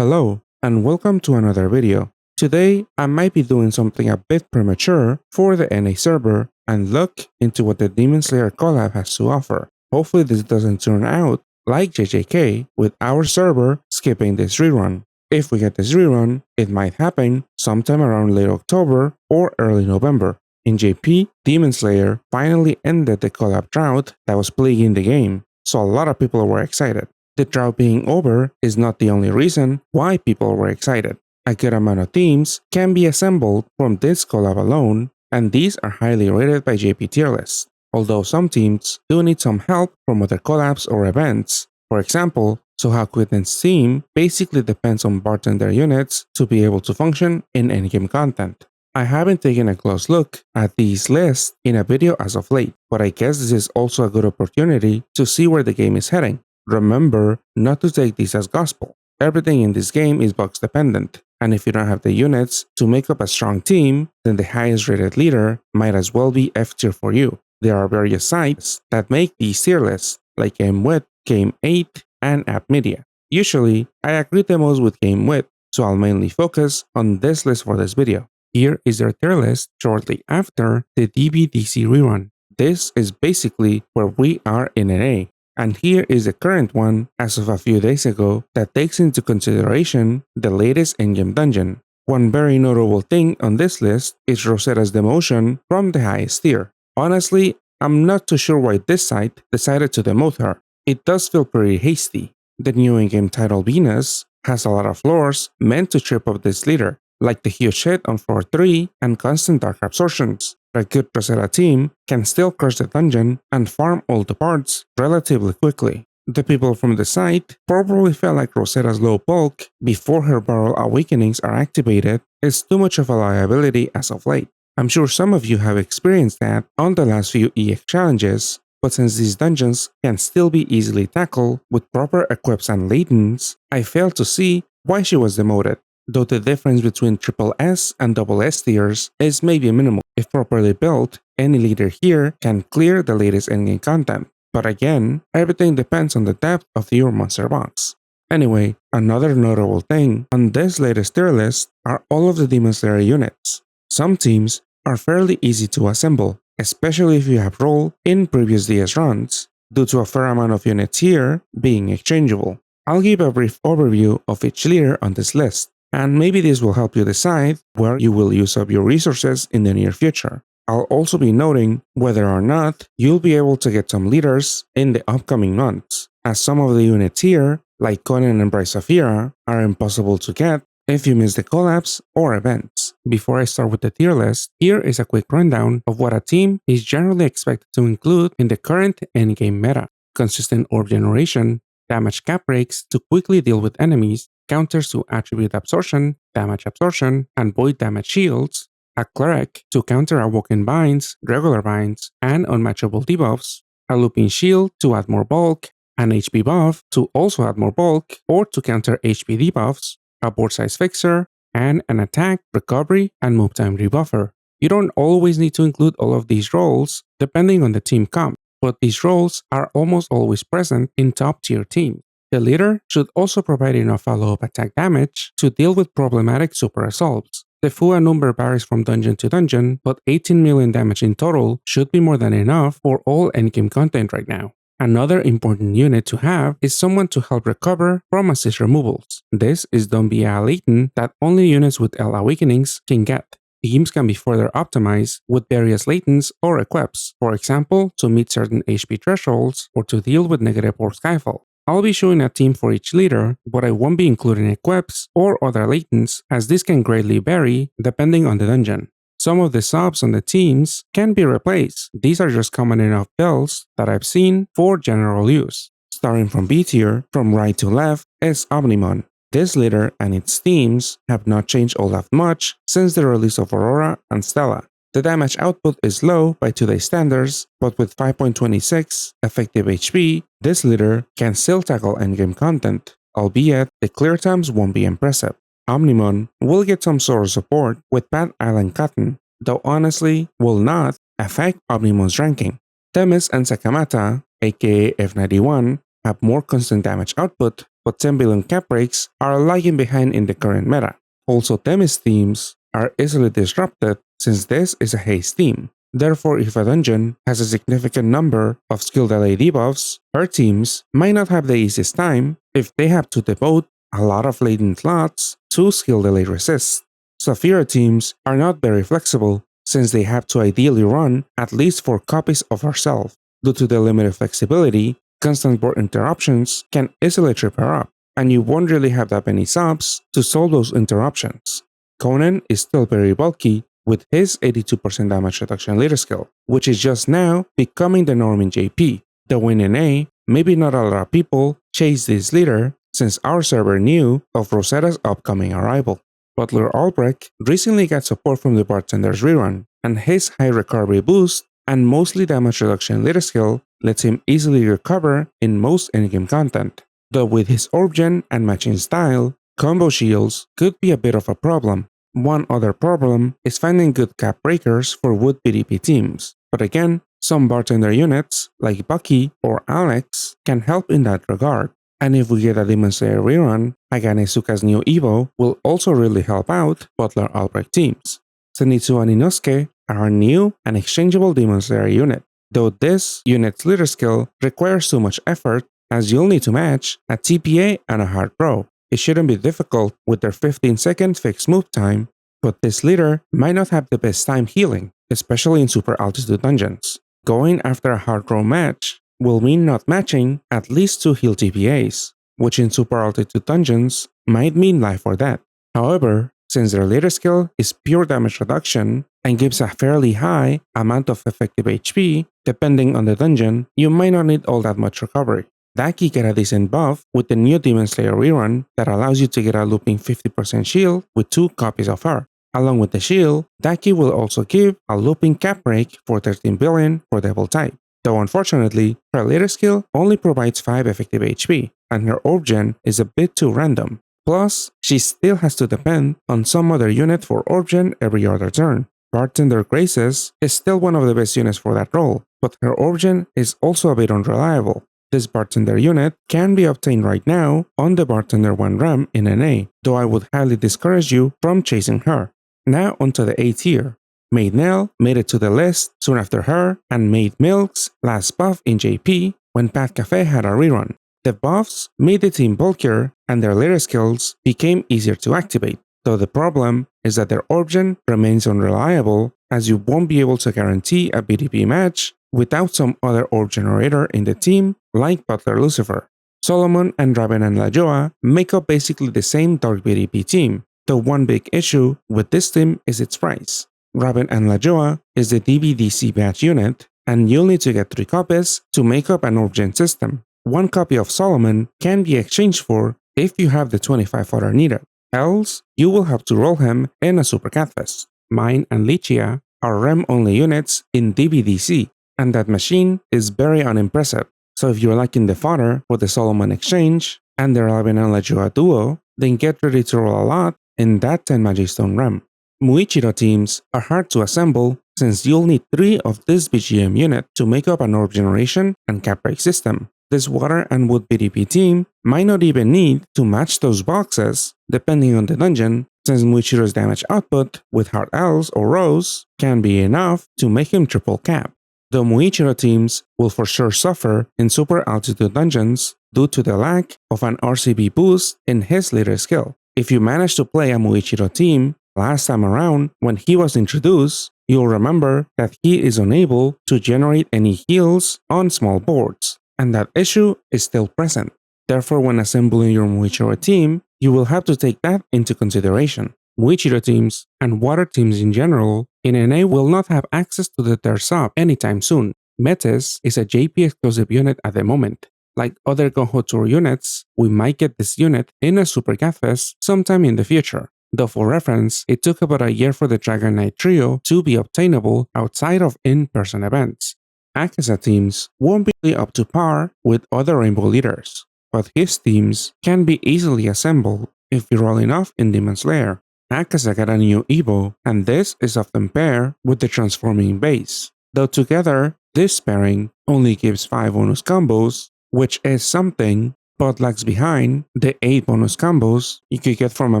Hello, and welcome to another video. Today, I might be doing something a bit premature for the NA server and look into what the Demon Slayer collab has to offer. Hopefully this doesn't turn out like JJK with our server skipping this rerun. If we get this rerun, it might happen sometime around late October or early November. In JP, Demon Slayer finally ended the collab drought that was plaguing the game, so a lot of people were excited. The drought being over is not the only reason why people were excited. A good amount of teams can be assembled from this collab alone, and these are highly rated by JP tier lists. Although some teams do need some help from other collabs or events. For example, Sohakuiten's team basically depends on bartender units to be able to function in endgame content. I haven't taken a close look at these lists in a video as of late, but I guess this is also a good opportunity to see where the game is heading. Remember not to take this as gospel. Everything in this game is box dependent, and if you don't have the units to make up a strong team, then the highest rated leader might as well be F tier for you. There are various sites that make these tier lists, like GameWit, Game8, and App Media. Usually, I agree the most with GameWit, so I'll mainly focus on this list for this video. Here is their tier list shortly after the DBDC rerun. This is basically where we are in NA. And here is the current one as of a few days ago that takes into consideration the latest endgame dungeon. One very notable thing on this list is Rosetta's demotion from the highest tier. Honestly, I'm not too sure why this site decided to demote her. It does feel pretty hasty. The new endgame title Venus has a lot of floors meant to trip up this leader, like the huge hit on floor 3 and constant dark absorptions. A good Rosetta team can still crush the dungeon and farm all the parts relatively quickly. The people from the site probably felt like Rosetta's low bulk before her barrel awakenings are activated is too much of a liability as of late. I'm sure some of you have experienced that on the last few EX challenges, but since these dungeons can still be easily tackled with proper equips and latents, I fail to see why she was demoted. Though the difference between triple S and double S tiers is maybe minimal. If properly built, any leader here can clear the latest endgame content. But again, everything depends on the depth of your monster box. Anyway, another notable thing on this latest tier list are all of the Demon Slayer units. Some teams are fairly easy to assemble, especially if you have rolled in previous DS runs, due to a fair amount of units here being exchangeable. I'll give a brief overview of each leader on this list, and maybe this will help you decide where you will use up your resources in the near future. I'll also be noting whether or not you'll be able to get some leaders in the upcoming months, as some of the units here, like Conan and Bryce Safira, are impossible to get if you miss the collabs or events. Before I start with the tier list, here is a quick rundown of what a team is generally expected to include in the current endgame meta. Consistent orb generation, damage cap breaks to quickly deal with enemies, counters to attribute absorption, damage absorption, and void damage shields, a cleric to counter awoken binds, regular binds, and unmatchable debuffs, a looping shield to add more bulk, an HP buff to also add more bulk or to counter HP debuffs, a board size fixer, and an attack, recovery, and move time rebuffer. You don't always need to include all of these roles depending on the team comp, but these roles are almost always present in top tier teams. The leader should also provide enough follow-up attack damage to deal with problematic super assaults. The FUA number varies from dungeon to dungeon, but 18 million damage in total should be more than enough for all endgame content right now. Another important unit to have is someone to help recover from assist removals. This is done via a latent that only units with L awakenings can get. Teams can be further optimized with various latents or equips, for example, to meet certain HP thresholds or to deal with negative or skyfall. I'll be showing a team for each leader, but I won't be including equips or other latents as this can greatly vary depending on the dungeon. Some of the subs on the teams can be replaced. These are just common enough builds that I've seen for general use. Starting from B tier, from right to left, is Omnimon. This leader and its teams have not changed all that much since the release of Aurora and Stella. The damage output is low by today's standards, but with 5.26 effective HP, this leader can still tackle endgame content, albeit the clear times won't be impressive. Omnimon will get some sort of support with Pat Island Cotton, though honestly will not affect Omnimon's ranking. Themis and Sakamata, aka F91, have more constant damage output but 10 billion cap breaks are lagging behind in the current meta. Also, Themis teams are easily disrupted since this is a haste team. Therefore, if a dungeon has a significant number of skill delay debuffs, her teams might not have the easiest time if they have to devote a lot of latent slots to skill delay resist. Saphira teams are not very flexible since they have to ideally run at least 4 copies of herself. Due to the limited flexibility, constant board interruptions can easily trip her up, and you won't really have that many subs to solve those interruptions. Conan is still very bulky with his 82% damage reduction leader skill, which is just now becoming the norm in JP. Though in NA, maybe not a lot of people chase this leader since our server knew of Rosetta's upcoming arrival. Butler Albrecht recently got support from the bartender's Rerun, and his high recovery boost and mostly damage reduction leader skill lets him easily recover in most endgame content. Though with his orb gen and matching style, combo shields could be a bit of a problem. One other problem is finding good cap breakers for wood PvP teams, but again, some bartender units like Bucky or Alex can help in that regard. And if we get a Demon Slayer rerun, Agane Suka's new Evo will also really help out Butler Albrecht teams. Zenitsu and Inosuke are a new and exchangeable Demon Slayer unit, though this unit's leader skill requires too much effort as you'll need to match a TPA and a hard throw. It shouldn't be difficult with their 15-second fixed move time, but this leader might not have the best time healing, especially in super altitude dungeons. Going after a hard throw match will mean not matching at least 2 heal TPAs, which in super altitude dungeons might mean life or death. However, since their leader skill is pure damage reduction and gives a fairly high amount of effective HP, depending on the dungeon, you might not need all that much recovery. Daki get a decent buff with the new Demon Slayer rerun that allows you to get a looping 50% shield with 2 copies of her. Along with the shield, Daki will also give a looping cap break for 13 billion for Devil type. Though unfortunately, her leader skill only provides 5 effective HP, and her orb gen is a bit too random. Plus, she still has to depend on some other unit for orb gen every other turn. Bartender Graces is still one of the best units for that role, but her orb gen is also a bit unreliable. This bartender unit can be obtained right now on the Bartender 1 RAM in NA, though I would highly discourage you from chasing her. Now onto the A tier. Maid Nell made it to the list soon after her, and Maid Milk's last buff in JP when Pat Cafe had a rerun. The buffs made the team bulkier and their leader skills became easier to activate, though the problem is that their orb gen remains unreliable as you won't be able to guarantee a BDP match without some other orb generator in the team like Butler Lucifer. Solomon and Raven and Lajoa make up basically the same dark BDP team, though one big issue with this team is its price. Raven and Lajoa is the DBDC batch unit, and you'll need to get 3 copies to make up an orb gen system. 1 copy of Solomon can be exchanged for if you have the 25 fodder needed, else you will have to roll him in a Super Catfest. Mine and Lichia are REM-only units in DBDC, and that machine is very unimpressive. So if you're liking the fodder for the Solomon exchange and the Raven and Lajoa duo, then get ready to roll a lot in that 10 Magic Stone REM. Muichiro teams are hard to assemble since you'll need 3 of this BGM unit to make up an orb generation and cap break system. This water and wood BDP team might not even need to match those boxes depending on the dungeon, since Muichiro's damage output with hard L's or Rose can be enough to make him triple cap. Though Muichiro teams will for sure suffer in super altitude dungeons due to the lack of an RCB boost in his leader skill. If you manage to play a Muichiro team last time around when he was introduced, you'll remember that he is unable to generate any heals on small boards, and that issue is still present. Therefore, when assembling your Muichiro team, you will have to take that into consideration. Muichiro teams and water teams in general in NA will not have access to the third sub anytime soon. Metis is a JP exclusive unit at the moment. Like other Gonho Tour units, we might get this unit in a Super Catfest sometime in the future. Though for reference, it took about a year for the Dragon Knight trio to be obtainable outside of in-person events. Akaza teams won't be up to par with other Rainbow leaders, but his teams can be easily assembled if you roll enough in Demon Slayer. Akaza got a new Evo, and this is often paired with the transforming base, though together this pairing only gives 5 bonus combos, which is something but lags behind the 8 bonus combos you could get from a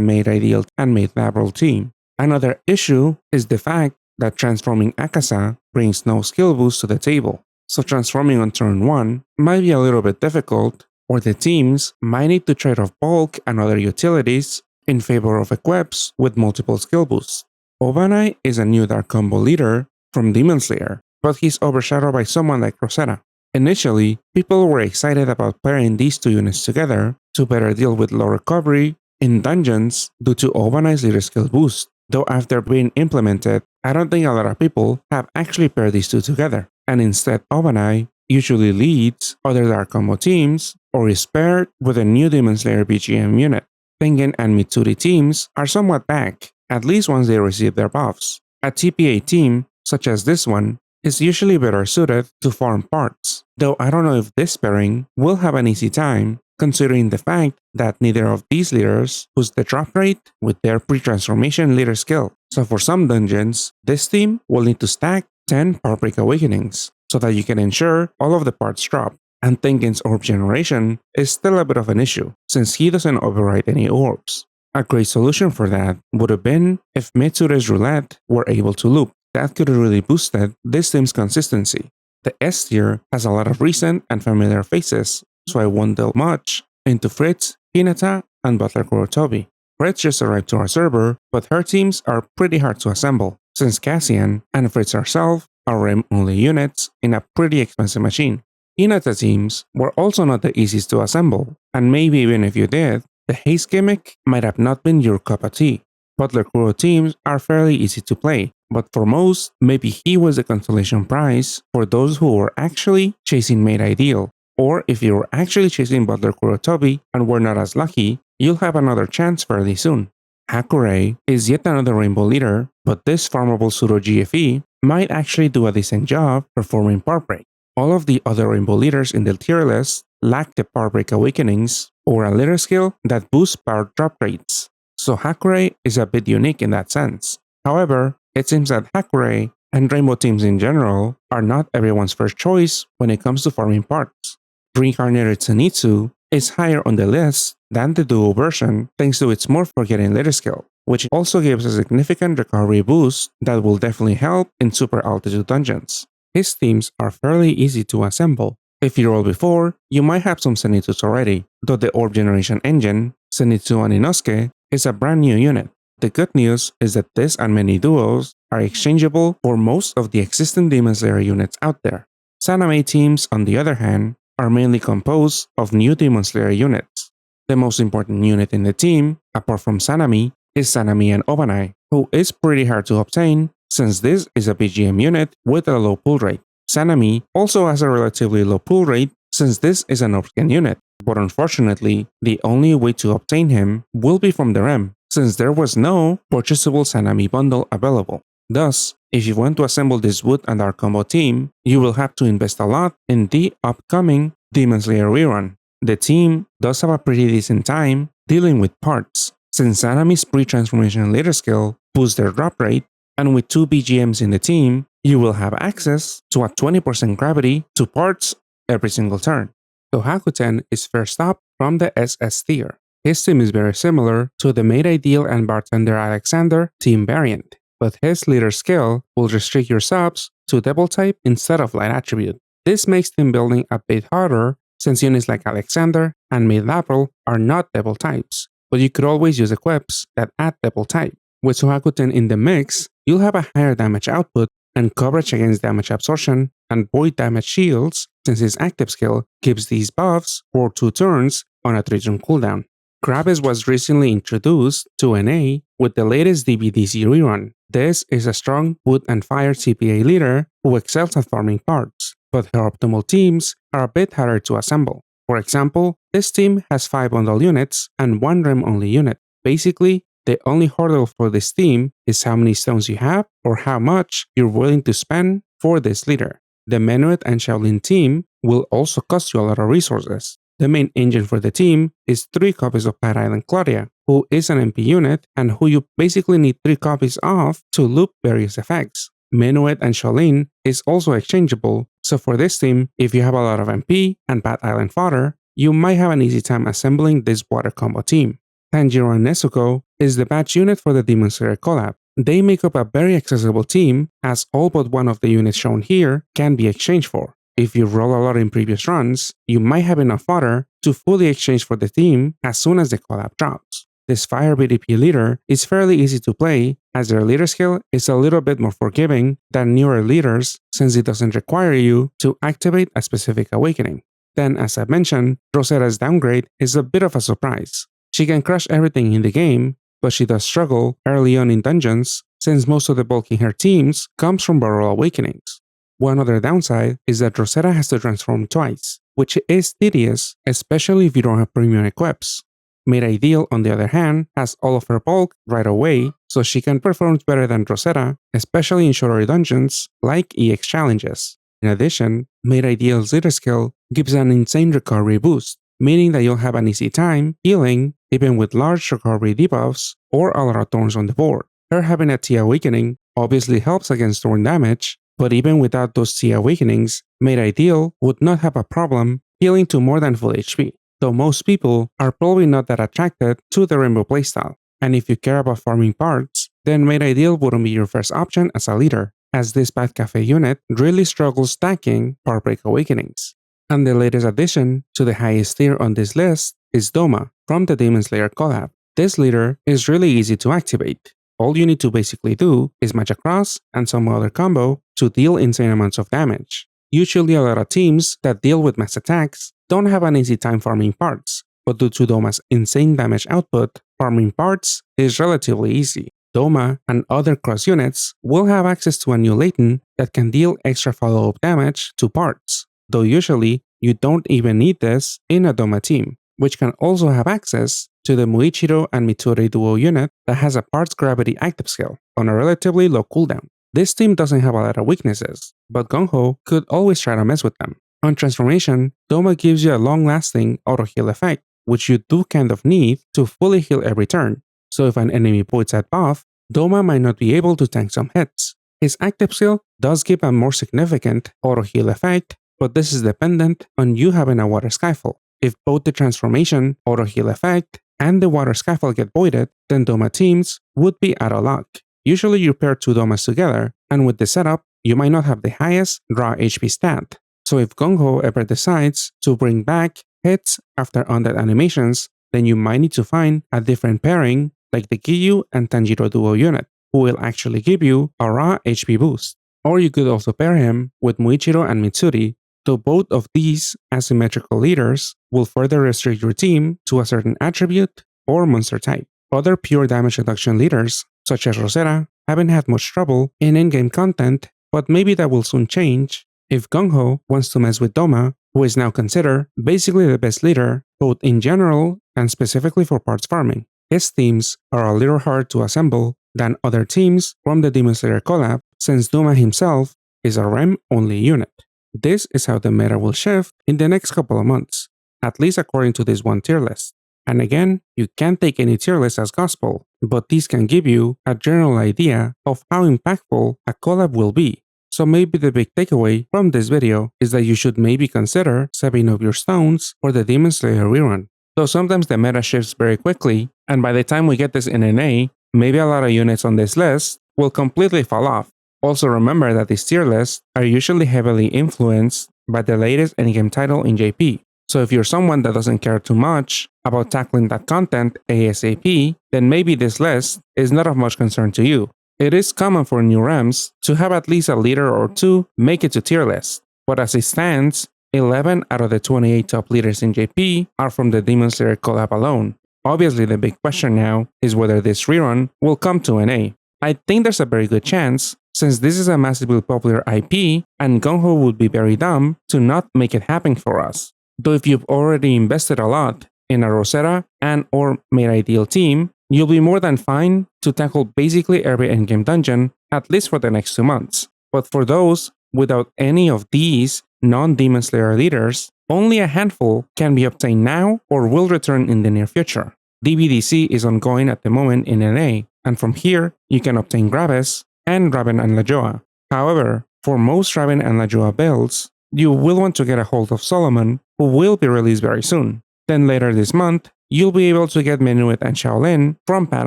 made ideal and made lateral team. Another issue is the fact that transforming Akasa brings no skill boost to the table, so transforming on turn 1 might be a little bit difficult, or the teams might need to trade off bulk and other utilities in favor of equips with multiple skill boosts. Obanai is a new dark combo leader from Demon Slayer, but he's overshadowed by someone like Rosetta. Initially, people were excited about pairing these two units together to better deal with low recovery in dungeons due to Obanai's leader skill boost, though after being implemented, I don't think a lot of people have actually paired these two together, and instead Obanai usually leads other dark combo teams or is paired with a new Demon Slayer BGM unit. Tengen and Mitsuri teams are somewhat back, at least once they receive their buffs. A TPA team, such as this one, is usually better suited to farm parts, though I don't know if this pairing will have an easy time considering the fact that neither of these leaders boost the drop rate with their pre-transformation leader skill. So for some dungeons, this team will need to stack 10 Power Break Awakenings so that you can ensure all of the parts drop. And Tengen's orb generation is still a bit of an issue since he doesn't override any orbs. A great solution for that would have been if Mitsure's roulette were able to loop. That could have really boosted this team's consistency. The S tier has a lot of recent and familiar faces, so I won't delve much into Fritz, Hinata, and Butler Kurotobi. Fritz just arrived to our server, but her teams are pretty hard to assemble, since Cassian and Fritz herself are REM-only units in a pretty expensive machine. Hinata teams were also not the easiest to assemble, and maybe even if you did, the haste gimmick might have not been your cup of tea. Butler Kuro teams are fairly easy to play, but for most, maybe he was the consolation prize for those who were actually chasing Made Ideal. Or if you were actually chasing Butler Kurotobi and were not as lucky, you'll have another chance fairly soon. Hakurei is yet another rainbow leader, but this farmable pseudo GFE might actually do a decent job performing Power Break. All of the other rainbow leaders in the tier list lack the Power Break Awakenings or a leader skill that boosts power drop rates, so Hakurei is a bit unique in that sense. However, it seems that Hakurei and rainbow teams in general are not everyone's first choice when it comes to farming parts. Reincarnated Zenitsu is higher on the list than the duo version thanks to its more forgetting leader skill, which also gives a significant recovery boost that will definitely help in super altitude dungeons. His teams are fairly easy to assemble. If you roll before, you might have some Zenitsus already, though the orb generation engine, Zenitsu and Inosuke, is a brand new unit. The good news is that this and many duos are exchangeable for most of the existing Demon Slayer units out there. Saname teams, on the other hand, are mainly composed of new Demon Slayer units. The most important unit in the team, apart from Sanami, is Sanami and Obanai, who is pretty hard to obtain since this is a BGM unit with a low pull rate. Sanami also has a relatively low pull rate since this is an Orphan unit, but unfortunately, the only way to obtain him will be from the REM, since there was no purchasable Sanami bundle available. Thus, if you want to assemble this Wood and Dark combo team, you will have to invest a lot in the upcoming Demon Slayer Rerun. The team does have a pretty decent time dealing with parts, since Sanami's pre-transformation leader skill boosts their drop rate, and with 2 BGMs in the team, you will have access to a 20% gravity to parts every single turn. Tohakuten is first up from the SS tier. His team is very similar to the Made Ideal and Bartender Alexander team variant, but his leader skill will restrict your subs to double type instead of light attribute. This makes team building a bit harder since units like Alexander and Made Lateral are not double types, but you could always use equips that add double type. With Tohakuten in the mix, you'll have a higher damage output and coverage against damage absorption and void damage shields since his active skill gives these buffs for 2 turns on a 3-turn cooldown. Kravis was recently introduced to NA with the latest DBDC rerun. This is a strong wood and fire CPA leader who excels at farming parts, but her optimal teams are a bit harder to assemble. For example, this team has 5 bundle units and 1 REM-only unit. Basically, the only hurdle for this team is how many stones you have or how much you're willing to spend for this leader. The Menuet and Shaolin team will also cost you a lot of resources. The main engine for the team is 3 copies of Pat Island Claudia, who is an MP unit and who you basically need 3 copies of to loop various effects. Menuet and Shaolin is also exchangeable, so for this team, if you have a lot of MP and Pat Island fodder, you might have an easy time assembling this water combo team. Tanjiro and Nezuko is the batch unit for the Demon Slayer collab. They make up a very accessible team, as all but one of the units shown here can be exchanged for. If you roll a lot in previous runs, you might have enough fodder to fully exchange for the team as soon as the collab drops. This Fire BDP leader is fairly easy to play, as their leader skill is a little bit more forgiving than newer leaders since it doesn't require you to activate a specific awakening. Then, as I mentioned, Rosetta's downgrade is a bit of a surprise. She can crush everything in the game, but she does struggle early on in dungeons since most of the bulk in her teams comes from barrel awakenings. One other downside is that Rosetta has to transform twice, which is tedious, especially if you don't have premium equips. Made Ideal, on the other hand, has all of her bulk right away, so she can perform better than Rosetta, especially in shorter dungeons like EX challenges. In addition, Made Ideal's leader skill gives an insane recovery boost, meaning that you'll have an easy time healing even with large recovery debuffs or a lot of thorns on the board. Her having a T awakening obviously helps against thorn damage, but even without those T awakenings, Made Ideal would not have a problem healing to more than full HP, though most people are probably not that attracted to the Rainbow playstyle. And if you care about farming parts, then Made Ideal wouldn't be your first option as a leader, as this Bath Cafe unit really struggles stacking Part Break awakenings. And the latest addition to the highest tier on this list is Doma from the Demon Slayer collab. This leader is really easy to activate. All you need to basically do is match a cross and some other combo to deal insane amounts of damage. Usually a lot of teams that deal with mass attacks don't have an easy time farming parts, but due to Doma's insane damage output, farming parts is relatively easy. Doma and other cross units will have access to a new Leighton that can deal extra follow-up damage to parts, though usually you don't even need this in a Doma team, which can also have access to the Muichiro and Mitsuri duo unit that has a parts gravity active skill on a relatively low cooldown. This team doesn't have a lot of weaknesses, but Gung-Ho could always try to mess with them. On transformation, Doma gives you a long-lasting auto-heal effect, which you do kind of need to fully heal every turn. So if an enemy voids that buff, Doma might not be able to tank some hits. His active skill does give a more significant auto-heal effect, but this is dependent on you having a Water Skyfall. If both the transformation, auto-heal effect, and the Water Skyfall get voided, then Doma teams would be out of luck. Usually you pair two Domas together, and with the setup, you might not have the highest raw HP stat. So if Gung-Ho ever decides to bring back hits after undead animations, then you might need to find a different pairing like the Giyu and Tanjiro duo unit, who will actually give you a raw HP boost. Or you could also pair him with Muichiro and Mitsuri, though both of these asymmetrical leaders will further restrict your team to a certain attribute or monster type. Other pure damage reduction leaders, such as Rosetta, haven't had much trouble in in-game content, but maybe that will soon change if Gung-Ho wants to mess with Doma, who is now considered basically the best leader, both in general and specifically for parts farming. His teams are a little harder to assemble than other teams from the Demon Slayer collab, since Doma himself is a REM-only unit. This is how the meta will shift in the next couple of months, at least according to this one tier list. And again, you can't take any tier list as gospel, but these can give you a general idea of how impactful a collab will be. So maybe the big takeaway from this video is that you should maybe consider saving up your stones for the Demon Slayer rerun. Though sometimes the meta shifts very quickly, and by the time we get this in NA, maybe a lot of units on this list will completely fall off. Also remember that these tier lists are usually heavily influenced by the latest endgame title in JP. So if you're someone that doesn't care too much about tackling that content ASAP, then maybe this list is not of much concern to you. It is common for new REMs to have at least a leader or two make it to tier list, but as it stands, 11 out of the 28 top leaders in JP are from the Demon Slayer collab alone. Obviously the big question now is whether this rerun will come to NA. I think there's a very good chance, since this is a massively popular IP and Gung-Ho would be very dumb to not make it happen for us. Though if you've already invested a lot in a Rosetta and or Made Ideal team, you'll be more than fine to tackle basically every endgame dungeon, at least for the next 2 months. But for those without any of these non-Demon Slayer leaders, only a handful can be obtained now or will return in the near future. DBDC is ongoing at the moment in NA, and from here you can obtain Graves and Raven and Lajoa. However, for most Raven and Lajoa builds, you will want to get a hold of Solomon, who will be released very soon. Then later this month, you'll be able to get Minuet and Shaolin from Pat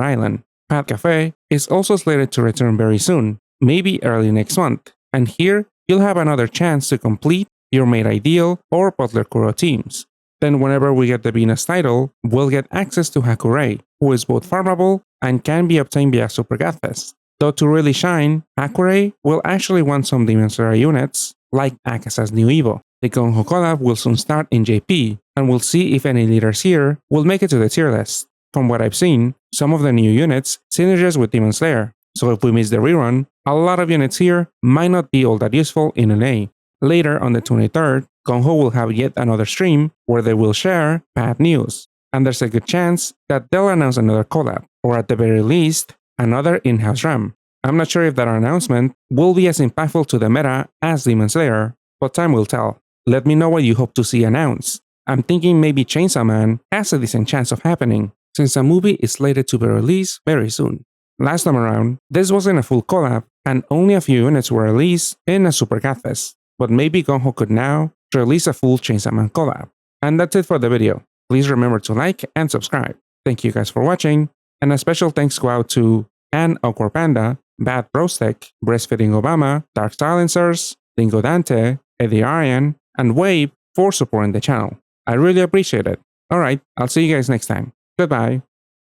Island. Pat Cafe is also slated to return very soon, maybe early next month, and here you'll have another chance to complete your Maid Ideal or Butler Kuro teams. Then whenever we get the Venus title, we'll get access to Hakurei, who is both farmable and can be obtained via Super Godfest. Though to really shine, Hakurei will actually want some Demon Slayer units, like Akasa's new Evo. The Gonho collab will soon start in JP, and we'll see if any leaders here will make it to the tier list. From what I've seen, some of the new units synergize with Demon Slayer, so if we miss the rerun, a lot of units here might not be all that useful in an A. Later on the 23rd, Gonho will have yet another stream where they will share bad news, and there's a good chance that they'll announce another collab, or at the very least, another in-house RAM. I'm not sure if that announcement will be as impactful to the meta as Demon Slayer, but time will tell. Let me know what you hope to see announced. I'm thinking maybe Chainsaw Man has a decent chance of happening, since a movie is slated to be released very soon. Last time around, this wasn't a full collab, and only a few units were released in a Super Godfest, but maybe Gonho could now release a full Chainsaw Man collab. And that's it for the video. Please remember to like and subscribe. Thank you guys for watching, and a special thanks go out to Ann Awkward Panda, Bad Brostek, Breastfeeding Obama, Dark Silencers, Dingo Dante, Eddie Aryan, and Wave for supporting the channel. I really appreciate it. Alright, I'll see you guys next time. Goodbye.